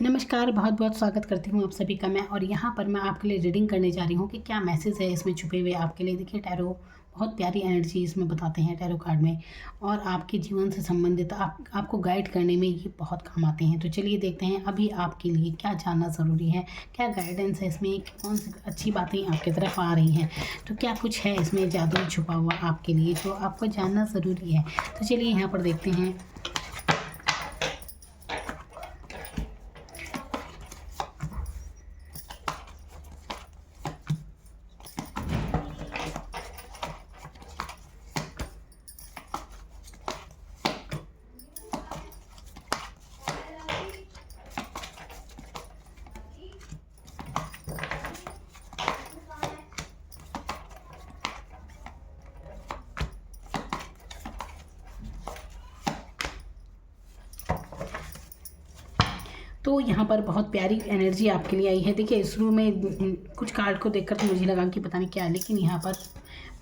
नमस्कार, बहुत-बहुत स्वागत करती हूँ आप सभी का मैं। और यहाँ पर मैं आपके लिए रीडिंग करने जा रही हूँ कि क्या मैसेज है इसमें छुपे हुए आपके लिए। देखिए, टैरो बहुत प्यारी एनर्जी इसमें बताते हैं टैरो कार्ड में, और आपके जीवन से संबंधित आपको गाइड करने में ये बहुत काम आते हैं। तो चलिए देखते हैं अभी आपके लिए क्या जानना ज़रूरी है, क्या गाइडेंस है इसमें, कौन सी अच्छी बातें आपकी तरफ आ रही हैं। तो क्या कुछ है इसमें जादू छुपा हुआ आपके लिए जो आपको जानना ज़रूरी है। तो चलिए यहाँ पर देखते हैं। तो यहाँ पर बहुत प्यारी एनर्जी आपके लिए आई है। देखिए, शुरू में कुछ कार्ड को देखकर तो मुझे लगा कि पता नहीं क्या है, लेकिन यहाँ पर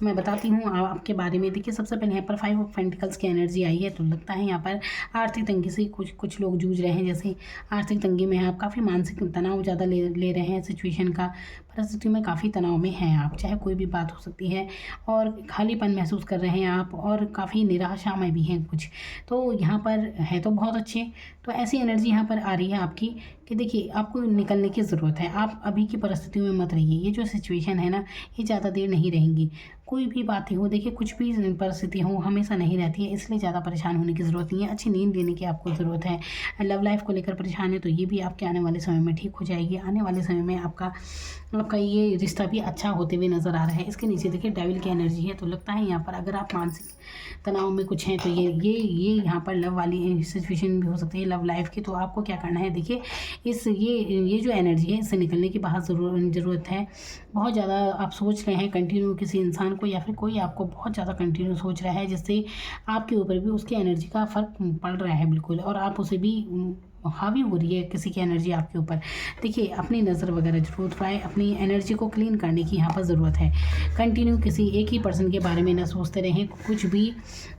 मैं बताती हूँ आपके बारे में। देखिए, सबसे पहले यहाँ पर 5 ऑफ पेंटिकल्स की एनर्जी आई है। तो लगता है यहाँ पर आर्थिक तंगी से कुछ लोग जूझ रहे हैं। जैसे आर्थिक तंगी में आप काफ़ी मानसिक तनाव ज़्यादा ले रहे हैं सिचुएशन का। परिस्थिति में काफ़ी तनाव में हैं आप, चाहे कोई भी बात हो सकती है, और खालीपन महसूस कर रहे हैं आप, और काफ़ी निराशा में भी हैं कुछ। तो यहाँ पर है तो बहुत अच्छे। तो ऐसी एनर्जी यहाँ पर आ रही है आपकी कि देखिए, आपको निकलने की ज़रूरत है। आप अभी की परिस्थितियों में मत रहिए। ये जो सिचुएशन है ना, ये ज़्यादा देर नहीं रहेंगी। कोई भी बातें हो, देखिए कुछ भी परिस्थिति हो हमेशा नहीं रहती है, इसलिए ज़्यादा परेशान होने की ज़रूरत नहीं है। अच्छी नींद लेने की आपको ज़रूरत है। लव लाइफ को लेकर परेशान है तो ये भी आपके आने वाले समय में ठीक हो जाएगी। आने वाले समय में आपका ये रिश्ता भी अच्छा होते हुए नज़र आ रहा है। इसके नीचे देखिए डेविल की एनर्जी है। तो लगता है यहाँ पर अगर आप मानसिक तनाव में कुछ हैं तो ये यहाँ पर लव वाली सिचुएशन भी हो सकती है, लव लाइफ की। तो आपको क्या करना है, देखिए ये जो एनर्जी है इससे निकलने की बहुत ज़रूरत है। बहुत ज़्यादा आप सोच रहे हैं कंटिन्यू किसी इंसान को, या फिर कोई आपको बहुत ज़्यादा कंटिन्यू सोच रहा है, जिससे आपके ऊपर भी उसकी एनर्जी का फ़र्क पड़ रहा है बिल्कुल, और आप उसे भी हावी हो रही है किसी की एनर्जी आपके ऊपर। देखिए, अपनी नज़र वगैरह जरूर उठाएं, अपनी एनर्जी को क्लीन करने की यहाँ पर ज़रूरत है। कंटिन्यू किसी एक ही पर्सन के बारे में ना सोचते रहें। कुछ भी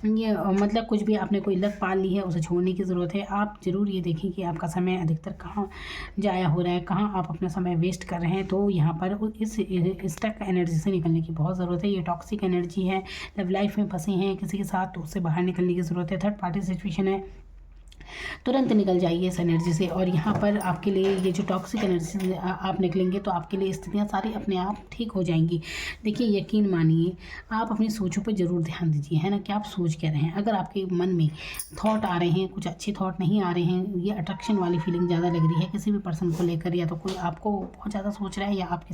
ये मतलब कुछ भी आपने कोई लत पाल ली है उसे छोड़ने की ज़रूरत है। आप ज़रूर ये देखें कि आपका समय अधिकतर कहाँ ज़ाया हो रहा है, कहाँ आप अपना समय वेस्ट कर रहे हैं। तो यहाँ पर इस स्टक एनर्जी से निकलने की बहुत ज़रूरत है। ये टॉक्सिक एनर्जी है, लव लाइफ में फंसे हैं किसी के साथ, तो उससे बाहर निकलने की ज़रूरत है। थर्ड पार्टी सिचुएशन है, तुरंत निकल जाइए इस एनर्जी से। और यहाँ पर आपके लिए ये जो टॉक्सिक एनर्जी से आप निकलेंगे तो आपके लिए स्थितियाँ सारी अपने आप ठीक हो जाएंगी। देखिए, यकीन मानिए, आप अपनी सोचों पर ज़रूर ध्यान दीजिए, है ना, कि आप सोच क्या रहे हैं। अगर आपके मन में थॉट आ रहे हैं, कुछ अच्छे थॉट नहीं आ रहे हैं, ये अट्रैक्शन वाली फीलिंग ज़्यादा लग रही है किसी भी पर्सन को लेकर, या तो कोई आपको बहुत ज़्यादा सोच रहा है, या आप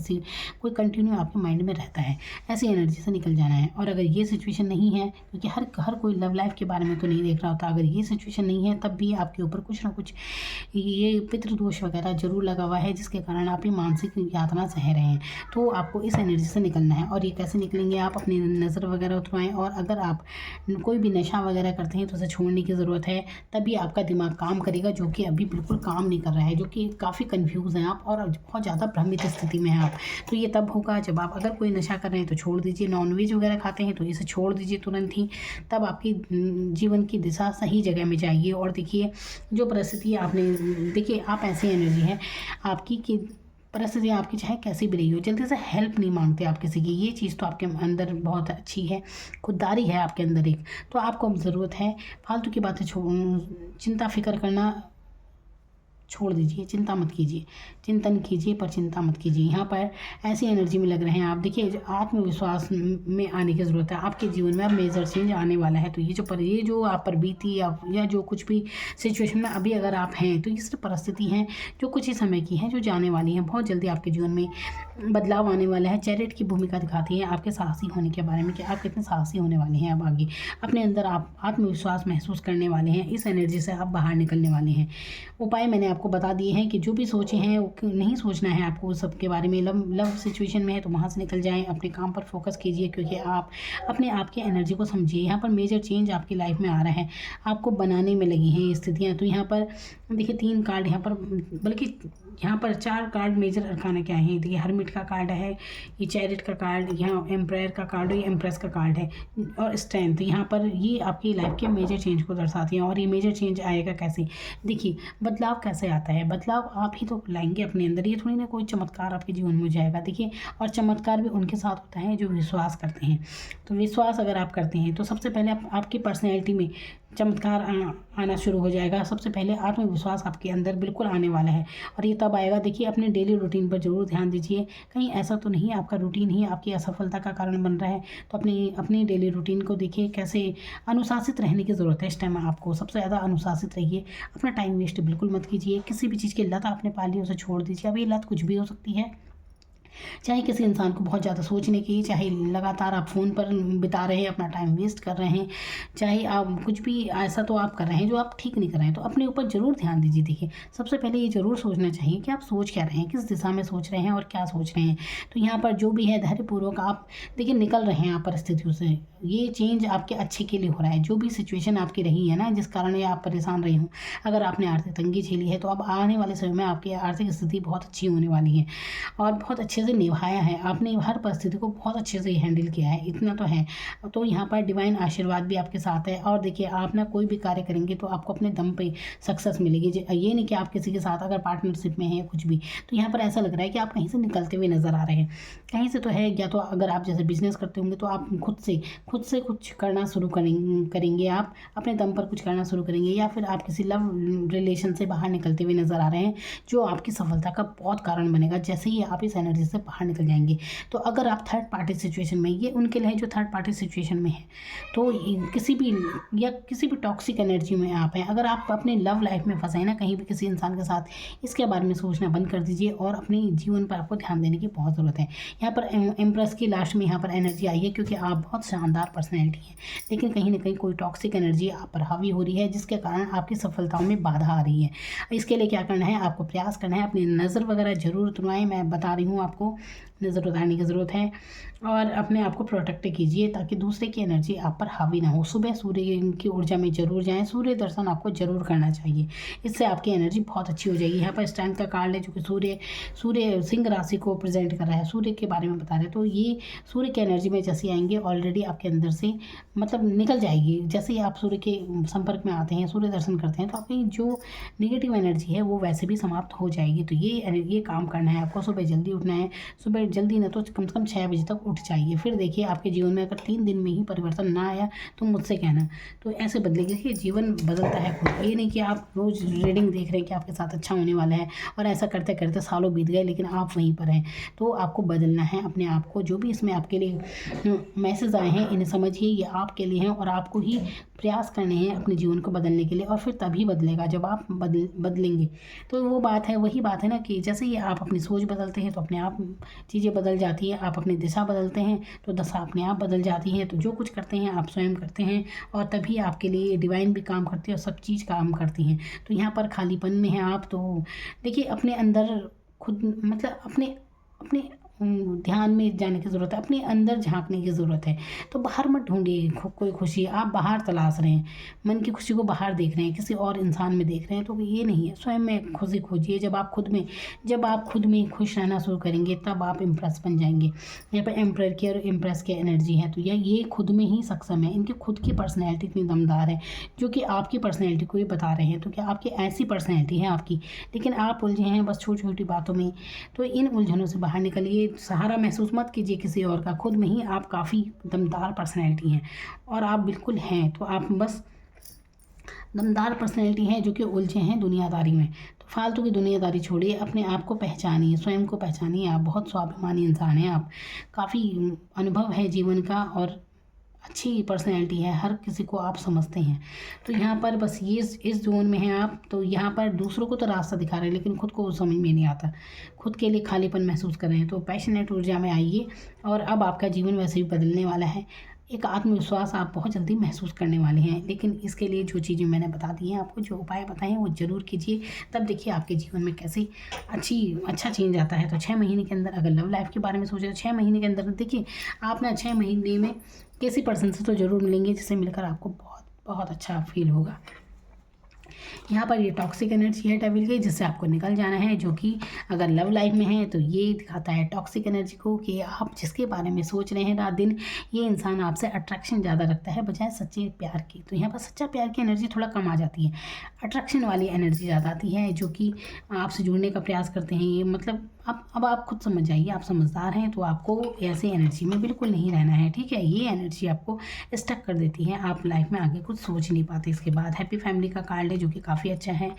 कोई कंटिन्यू आपके माइंड में रहता है, ऐसी एनर्जी से निकल जाना है। और अगर ये सिचुएशन नहीं है, क्योंकि हर कोई लव लाइफ के बारे में तो नहीं देख रहा होता, अगर ये सिचुएशन नहीं है तब भी आपके ऊपर कुछ ना कुछ ये पितृदोष वगैरह जरूर लगा हुआ है, जिसके कारण आप ये मानसिक यातना सह रहे हैं। तो आपको इस एनर्जी से निकलना है। और ये कैसे निकलेंगे, आप अपनी नज़र वगैरह उतरवाएं। और अगर आप कोई भी नशा वगैरह करते हैं तो उसे छोड़ने की ज़रूरत है, तभी आपका दिमाग काम करेगा, जो कि अभी बिल्कुल काम नहीं कर रहा है, जो कि काफ़ी कन्फ्यूज़ हैं आप, और बहुत ज़्यादा भ्रमित स्थिति में हैं आप। तो ये तब होगा जब आप, अगर कोई नशा कर रहे हैं तो छोड़ दीजिए, नॉनवेज वगैरह खाते हैं तो इसे छोड़ दीजिए तुरंत ही, तब आपकी जीवन की दिशा सही जगह में जाएगी। और देखिए, जो परिस्थिति आपने, देखिए आप ऐसी एनर्जी है आपकी कि परिस्थिति आपकी चाहे कैसी भी रही हो, जल्दी से हेल्प नहीं मांगते आप किसी की। ये चीज़ तो आपके अंदर बहुत अच्छी है, खुददारी है आपके अंदर एक। तो आपको अब ज़रूरत है फालतू की बातें चिंता फिक्र करना छोड़ दीजिए, चिंता मत कीजिए, चिंतन कीजिए पर चिंता मत कीजिए। यहाँ पर ऐसी एनर्जी में लग रहे हैं आप। देखिए, आत्मविश्वास में आने की ज़रूरत है आपके जीवन में। अब मेजर चेंज आने वाला है। तो ये जो आप पर बीती या जो कुछ भी सिचुएशन में अभी अगर आप हैं, तो ये सिर्फ परिस्थिति हैं जो कुछ ही समय की हैं, जो जाने वाली हैं। बहुत जल्दी आपके जीवन में बदलाव आने वाला है। चैरिट की भूमिका दिखाती है आपके साहसी होने के बारे में, कि आप कितने साहसी होने वाले हैं। अब आगे अपने अंदर आप आत्मविश्वास महसूस करने वाले हैं। इस एनर्जी से आप बाहर निकलने वाले हैं। उपाय मैंने आपको बता दिए हैं कि जो भी सोचे हैं नहीं सोचना है आपको सब के बारे में। लव सिचुएशन में है तो वहाँ से निकल जाएं, अपने काम पर फोकस कीजिए, क्योंकि आप अपने आप की एनर्जी को समझिए। यहाँ पर मेजर चेंज आपकी लाइफ में आ रहा है, आपको बनाने में लगी हैं ये स्थितियाँ। तो यहाँ पर देखिए 3 कार्ड यहाँ पर, बल्कि यहाँ पर 4 कार्ड मेजर अरकाना क्या है। देखिए, हर्मिट का कार्ड है, ये चैरिट का कार्ड, यहाँ एम्पायर का कार्ड, ये एम्प्रेस का कार्ड है, और स्ट्रेंथ। यहाँ पर ये आपकी लाइफ के मेजर चेंज को दर्शाती हैं। और ये मेजर चेंज आएगा कैसे, देखिए बदलाव कैसे से आता है, बदलाव आप ही तो लाएंगे अपने अंदर, ये थोड़ी ना कोई चमत्कार आपके जीवन में हो जाएगा। देखिए, और चमत्कार भी उनके साथ होता है जो विश्वास करते हैं। तो विश्वास अगर आप करते हैं तो सबसे पहले आपकी पर्सनैलिटी में चमत्कार आना शुरू हो जाएगा। सबसे पहले आत्मविश्वास आपके अंदर बिल्कुल आने वाला है, और ये तब आएगा, देखिए अपने डेली रूटीन पर ज़रूर ध्यान दीजिए। कहीं ऐसा तो नहीं आपका रूटीन ही आपकी असफलता का कारण बन रहा है, तो अपनी डेली रूटीन को देखिए कैसे अनुशासित रहने की ज़रूरत है। इस टाइम आपको सबसे ज़्यादा अनुशासित रहिए, अपना टाइम वेस्ट बिल्कुल मत कीजिए। किसी भी चीज़ की लत आपने पा ली उसे छोड़ दीजिए। अब ये लत कुछ भी हो सकती है, चाहे किसी इंसान को बहुत ज़्यादा सोचने की, चाहे लगातार आप फ़ोन पर बिता रहे हैं, अपना टाइम वेस्ट कर रहे हैं, चाहे आप कुछ भी ऐसा तो आप कर रहे हैं जो आप ठीक नहीं कर रहे हैं, तो अपने ऊपर ज़रूर ध्यान दीजिए। देखिए, सबसे पहले ये ज़रूर सोचना चाहिए कि आप सोच क्या रहे हैं, किस दिशा में सोच रहे हैं और क्या सोच रहे हैं। तो यहाँ पर जो भी है धैर्यपूर्वक आप देखिए निकल रहे हैं आप परिस्थितियों से। ये चेंज आपके अच्छे के लिए हो रहा है। जो भी सिचुएशन आपकी रही है ना, जिस कारण ये आप परेशान रहे हों, अगर आपने आर्थिक तंगी झेली है तो अब आने वाले समय में आपकी आर्थिक स्थिति बहुत अच्छी होने वाली है, और बहुत अच्छे से निभाया है आपने, हर परिस्थिति को बहुत अच्छे से हैंडल किया है, इतना तो है। तो यहाँ पर डिवाइन आशीर्वाद भी आपके साथ है। और देखिए, आप ना कोई भी कार्य करेंगे तो आपको अपने दम पे सक्सेस मिलेगी। ये नहीं कि आप किसी के साथ अगर पार्टनरशिप में है कुछ भी, तो यहाँ पर ऐसा लग रहा है कि आप कहीं से निकलते हुए नज़र आ रहे हैं, कहीं से तो है। या तो अगर आप जैसे बिजनेस करते होंगे तो आप खुद से कुछ करना शुरू करेंगे, आप अपने दम पर कुछ करना शुरू करेंगे, या फिर आप किसी लव रिलेशन से बाहर निकलते हुए नज़र आ रहे हैं, जो आपकी सफलता का बहुत कारण बनेगा जैसे ही आप इस एनर्जी से बाहर निकल जाएंगे। तो अगर आप थर्ड पार्टी सिचुएशन में, ये उनके लिए जो थर्ड पार्टी सिचुएशन में है, तो किसी भी टॉक्सिक एनर्जी में आप हैं, अगर आप अपने लव लाइफ में फंसे हैं ना कहीं भी किसी इंसान के साथ, इसके बारे में सोचना बंद कर दीजिए और अपने जीवन पर आपको ध्यान देने की बहुत ज़रूरत है। यहाँ पर एम्प्रेस की लास्ट में यहाँ पर एनर्जी आई है, क्योंकि आप बहुत शानदार पर्सनैलिटी है, लेकिन कहीं ना कहीं कोई टॉक्सिक एनर्जी आप पर हावी हो रही है, जिसके कारण आपकी सफलताओं में बाधा आ रही है। इसके लिए क्या करना है, आपको प्रयास करना है, अपनी नज़र वगैरह जरूर उतरवाएं। मैं बता रही हूँ आपको, नज़र उतारने की ज़रूरत है, और अपने आप को प्रोटेक्ट कीजिए ताकि दूसरे की एनर्जी आप पर हावी ना हो। सुबह सूर्य की ऊर्जा में जरूर जाएं, सूर्य दर्शन आपको जरूर करना चाहिए, इससे आपकी एनर्जी बहुत अच्छी हो जाएगी। यहाँ पर स्टैंड का कार्ड है जो कि सूर्य सिंह राशि को प्रेजेंट कर रहा है, सूर्य के बारे में बता रहे हैं। तो ये सूर्य की एनर्जी में जैसे आएंगे ऑलरेडी आपके अंदर से मतलब निकल जाएगी। जैसे ही आप सूर्य के संपर्क में आते हैं, सूर्य दर्शन करते हैं, तो आपकी जो नेगेटिव एनर्जी है वो वैसे भी समाप्त हो जाएगी। तो ये काम करना है आपको, सुबह जल्दी उठना है, सुबह जल्दी ना तो कम से कम 6 बजे तक उठ जाइए। फिर देखिए आपके जीवन में अगर 3 दिन में ही परिवर्तन ना आया तो मुझसे कहना, तो ऐसे बदलेगी। देखिए, जीवन बदलता है खुद, ये नहीं कि आप रोज़ रीडिंग देख रहे हैं कि आपके साथ अच्छा होने वाला है और ऐसा करते करते सालों बीत गए लेकिन आप वहीं पर हैं। तो आपको बदलना है अपने आप को। जो भी इसमें आपके लिए मैसेज आए हैं इन्हें समझिए, ये आपके लिए हैं, और आपको ही प्रयास करने हैं अपने जीवन को बदलने के लिए, और फिर तभी बदलेगा जब आप बदलेंगे। तो वो बात है, वही बात है ना कि जैसे ही आप अपनी सोच बदलते हैं तो अपने आप चीज़ें बदल जाती है। आप अपनी दिशा बदलते हैं तो दशा अपने आप बदल जाती है। तो जो कुछ करते हैं आप स्वयं करते हैं, और तभी आपके लिए डिवाइन भी काम करती है और सब चीज़ काम करती हैं। तो यहाँ पर खालीपन में हैं आप, तो देखिए अपने अंदर खुद मतलब अपने अपने ध्यान में जाने की ज़रूरत है, अपने अंदर झांकने की ज़रूरत है। तो बाहर मत ढूंढिए कोई खुशी, आप बाहर तलाश रहे हैं, मन की खुशी को बाहर देख रहे हैं, किसी और इंसान में देख रहे हैं, तो ये नहीं है। स्वयं में खुशी खोजिए। जब आप खुद में खुश रहना शुरू करेंगे तब आप इम्प्रेस बन जाएंगे। यहाँ पर एम्प्रेयर की और इम्प्रेस की एनर्जी है, तो ये खुद में ही सक्षम है, इनकी खुद की पर्सनैलिटी इतनी दमदार है जो कि आपकी पर्सनैलिटी को ये बता रहे हैं। तो क्या आपकी ऐसी पर्सनैलिटी है आपकी, लेकिन आप उलझे हैं बस छोटी छोटी बातों में। तो इन उलझनों से बाहर निकलिए, सहारा महसूस मत कीजिए किसी और का, खुद में ही आप काफ़ी दमदार पर्सनैलिटी हैं, और आप बिल्कुल हैं। तो आप बस दमदार पर्सनैलिटी हैं जो कि उलझे हैं दुनियादारी में। तो फालतू की दुनियादारी छोड़िए, अपने आप को पहचानिए, स्वयं को पहचानिए। आप बहुत स्वाभिमानी इंसान हैं, आप काफ़ी अनुभव है जीवन का, और अच्छी पर्सनैलिटी है, हर किसी को आप समझते हैं। तो यहाँ पर बस ये इस जोन में हैं आप। तो यहाँ पर दूसरों को तो रास्ता दिखा रहे हैं लेकिन खुद को समझ में नहीं आता, खुद के लिए खालीपन महसूस कर रहे हैं। तो पैशनेट ऊर्जा में आइए, और अब आपका जीवन वैसे भी बदलने वाला है। एक आत्मविश्वास आप बहुत जल्दी महसूस करने वाले हैं, लेकिन इसके लिए जो चीज़ें मैंने बता दी हैं आपको, जो उपाय बताए हैं वो ज़रूर कीजिए। तब देखिए आपके जीवन में कैसे अच्छा चेंज आता है। तो 6 महीने के अंदर अगर लव लाइफ के बारे में सोचे तो 6 महीने के अंदर देखिए आप ना 6 महीने में किसी पर्सन से तो ज़रूर मिलेंगे जिससे मिलकर आपको बहुत बहुत अच्छा फील होगा। यहाँ पर ये टॉक्सिक एनर्जी है डेविल की, जिससे आपको निकल जाना है। जो कि अगर लव लाइफ में है तो ये दिखाता है टॉक्सिक एनर्जी को कि आप जिसके बारे में सोच रहे हैं रात दिन, ये इंसान आपसे अट्रैक्शन ज़्यादा रखता है बजाय सच्चे प्यार की। तो यहाँ पर सच्चा प्यार की एनर्जी थोड़ा कम आ जाती है, अट्रैक्शन वाली एनर्जी ज़्यादा आती है, जो कि आपसे जुड़ने का प्रयास करते हैं। ये मतलब अब आप खुद समझ जाइए, आप समझदार हैं तो आपको ऐसी एनर्जी में बिल्कुल नहीं रहना है, ठीक है। ये एनर्जी आपको स्टक कर देती है, आप लाइफ में आगे कुछ सोच नहीं पाते। इसके बाद हैप्पी फैमिली का कार्ड है, जो कि काफ़ी अच्छा है।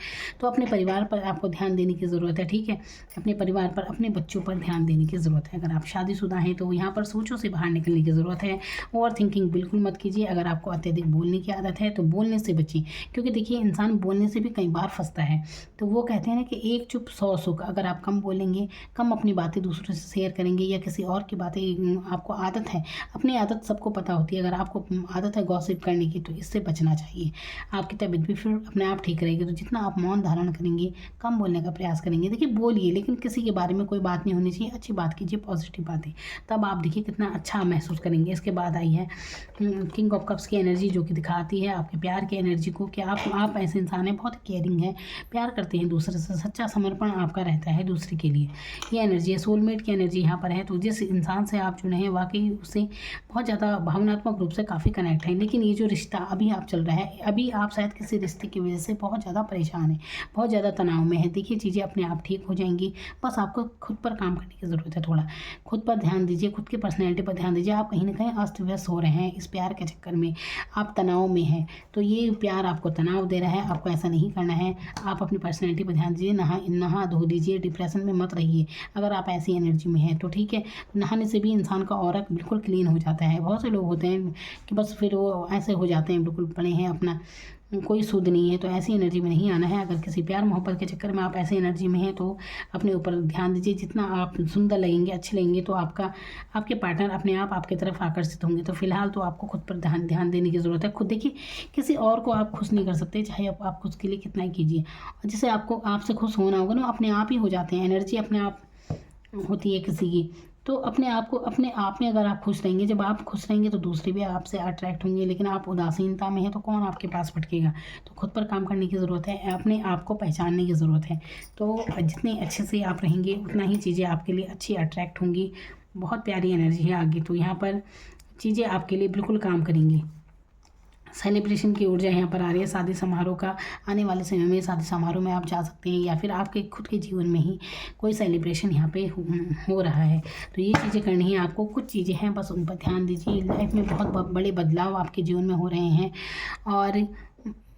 तो अपने परिवार पर आपको ध्यान देने की ज़रूरत है, ठीक है। अपने परिवार पर, अपने बच्चों पर ध्यान देने की ज़रूरत है। अगर आप शादीशुदा हैं तो यहाँ पर सोचों से बाहर निकलने की ज़रूरत है। ओवर थिंकिंग बिल्कुल मत कीजिए। अगर आपको अत्यधिक बोलने की आदत है तो बोलने से बचिए, क्योंकि देखिए इंसान बोलने से भी कई बार फंसता है। तो वो कहते हैं ना कि एक चुप 100 सुख। अगर आप कम बोलेंगे, कम अपनी बातें दूसरों से शेयर करेंगे या किसी और की बातें, आपको आदत है, अपनी आदत सबको पता होती है, अगर आपको आदत है गॉसिप करने की तो इससे बचना चाहिए। आपकी तबीयत भी फिर अपने आप ठीक रहेगी। तो जितना आप मौन धारण करेंगे, कम बोलने का प्रयास करेंगे, देखिए बोलिए लेकिन किसी के बारे में कोई बात नहीं होनी चाहिए, अच्छी बात कीजिए, पॉजिटिव बातें, तब आप देखिए कितना अच्छा महसूस करेंगे। इसके बाद आई है किंग ऑफ कप्स की एनर्जी, जो कि दिखाती है आपके प्यार की एनर्जी को कि आप ऐसे इंसान हैं, बहुत केयरिंग है, प्यार करते हैं दूसरे से, सच्चा समर्पण आपका रहता है दूसरे के लिए। ये एनर्जी है, सोलमेट की एनर्जी यहाँ पर है। तो जिस इंसान से आप जुड़े हैं वाकई उससे बहुत ज़्यादा भावनात्मक रूप से काफ़ी कनेक्ट हैं, लेकिन ये जो रिश्ता अभी आप चल रहा है, अभी आप शायद किसी रिश्ते की वजह से बहुत ज़्यादा परेशान हैं, बहुत ज़्यादा तनाव में है। देखिए चीज़ें अपने आप ठीक हो जाएंगी, बस आपको खुद पर काम करने की ज़रूरत है। थोड़ा खुद पर ध्यान दीजिए, खुद की पर्सनैलिटी पर ध्यान दीजिए। आप कहीं ना कहीं अस्त व्यस्त हो रहे हैं इस प्यार के चक्कर में, आप तनाव में हैं, तो ये प्यार आपको तनाव दे रहा है, आपको ऐसा नहीं करना है। आप अपनी पर्सनैलिटी पर ध्यान दीजिए, नहा धो लीजिए, डिप्रेशन में मत रहिए अगर आप ऐसी एनर्जी में है तो, ठीक है। नहाने से भी इंसान का ऑरा बिल्कुल क्लीन हो जाता है। बहुत से लोग होते हैं कि बस फिर वो ऐसे हो जाते हैं, बिल्कुल पड़े हैं, अपना कोई सुध नहीं है। तो ऐसी एनर्जी में नहीं आना है। अगर किसी प्यार मोहब्बत के चक्कर में आप ऐसी एनर्जी में हैं तो अपने ऊपर ध्यान दीजिए। जितना आप सुंदर लगेंगे, अच्छे लगेंगे, तो आपके पार्टनर अपने आप आपकी तरफ आकर्षित होंगे। तो फिलहाल तो आपको खुद पर ध्यान देने की ज़रूरत है। खुद देखिए, किसी और को आप खुश नहीं कर सकते, चाहे आप खुद के लिए कितना ही कीजिए। और जैसे आपको आपसे खुश होना होगा ना, अपने आप ही हो जाते हैं, एनर्जी अपने आप होती है किसी की। तो अपने आप में अगर आप खुश रहेंगे, जब आप खुश रहेंगे तो दूसरे भी आपसे अट्रैक्ट होंगे। लेकिन आप उदासीनता में हैं तो कौन आपके पास भटकेगा। तो खुद पर काम करने की ज़रूरत है, अपने आप को पहचानने की ज़रूरत है। तो जितने अच्छे से आप रहेंगे उतना ही चीज़ें आपके लिए अच्छी अट्रैक्ट होंगी। बहुत प्यारी एनर्जी है आगे, तो यहाँ पर चीज़ें आपके लिए बिल्कुल काम करेंगी। सेलिब्रेशन की ऊर्जा यहाँ पर आ रही है। शादी समारोह का आने वाले समय में शादी समारोह में आप जा सकते हैं, या फिर आपके खुद के जीवन में ही कोई सेलिब्रेशन यहाँ पे हो रहा है। तो ये चीज़ें करनी है आपको, कुछ चीज़ें हैं बस उन पर ध्यान दीजिए। लाइफ में बहुत बड़े बदलाव आपके जीवन में हो रहे हैं और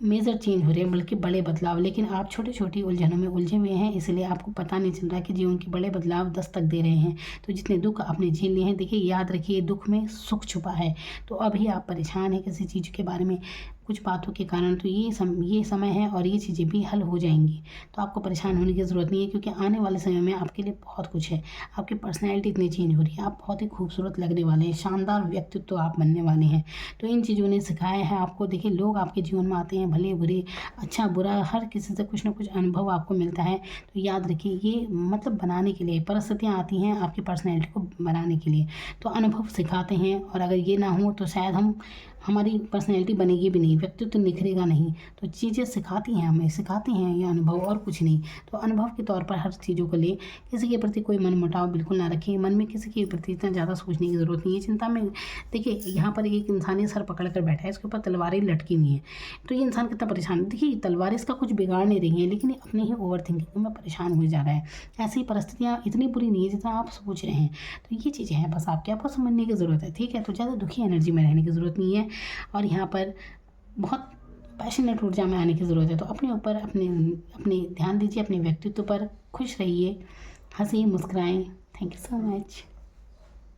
मेजर चेंज हो रहे हैं, बल्कि बड़े बदलाव, लेकिन आप छोटी छोटी उलझनों में उलझे हुए हैं, इसलिए आपको पता नहीं चल रहा है कि जीवन के बड़े बदलाव दस्तक दे रहे हैं। तो जितने दुख आपने झेल लिए हैं, देखिए याद रखिए दुख में सुख छुपा है। तो अभी आप परेशान हैं किसी चीज़ के बारे में, कुछ बातों के कारण, तो ये समय है और ये चीज़ें भी हल हो जाएंगी। तो आपको परेशान होने की ज़रूरत नहीं है, क्योंकि आने वाले समय में आपके लिए बहुत कुछ है। आपकी पर्सनैलिटी इतनी चेंज हो रही है, आप बहुत ही खूबसूरत लगने वाले हैं, शानदार व्यक्तित्व आप बनने वाले हैं। तो इन चीज़ों ने सिखाया है आपको। देखिए लोग आपके जीवन में आते हैं, भले बुरे, अच्छा बुरा, हर किसी से कुछ ना कुछ अनुभव आपको मिलता है। तो याद रखिए ये मतलब बनाने के लिए परिस्थितियाँ आती हैं, आपकी पर्सनैलिटी को बनाने के लिए। तो अनुभव सिखाते हैं, और अगर ये ना हो तो शायद हमारी पर्सनैलिटी बनेगी भी नहीं, व्यक्तित्व निखरेगा नहीं। तो चीज़ें सिखाती हैं, हमें सिखाती हैं ये अनुभव, और कुछ नहीं। तो अनुभव के तौर पर हर चीज़ों को ले, किसी के प्रति कोई मन मुटाव बिल्कुल ना रखें। मन में किसी के प्रति इतना ज़्यादा सोचने की ज़रूरत नहीं है। चिंता में देखिए यहाँ पर एक इंसान सर पकड़ कर बैठा है, इसके ऊपर तलवारें लटकी हुई हैं। तो ये इंसान कितना परेशान है। देखिए तलवारें इसका कुछ बिगाड़ नहीं रही हैं, लेकिन ये अपने ही ओवर थिंकिंग में परेशान हो जा रहा है। ऐसी परिस्थितियाँ इतनी बुरी नहीं है जितना आप सोच रहे हैं। तो ये चीज़ें हैं, बस आपको समझने की ज़रूरत है, ठीक है। तो ज़्यादा दुखी एनर्जी में रहने की ज़रूरत नहीं है, और यहाँ पर बहुत पैशनेट ऊर्जा में आने की ज़रूरत है। तो अपने ऊपर अपने ध्यान दीजिए, अपने व्यक्तित्व पर खुश रहिए, हंसिए मुस्कुराएं। Thank you so much.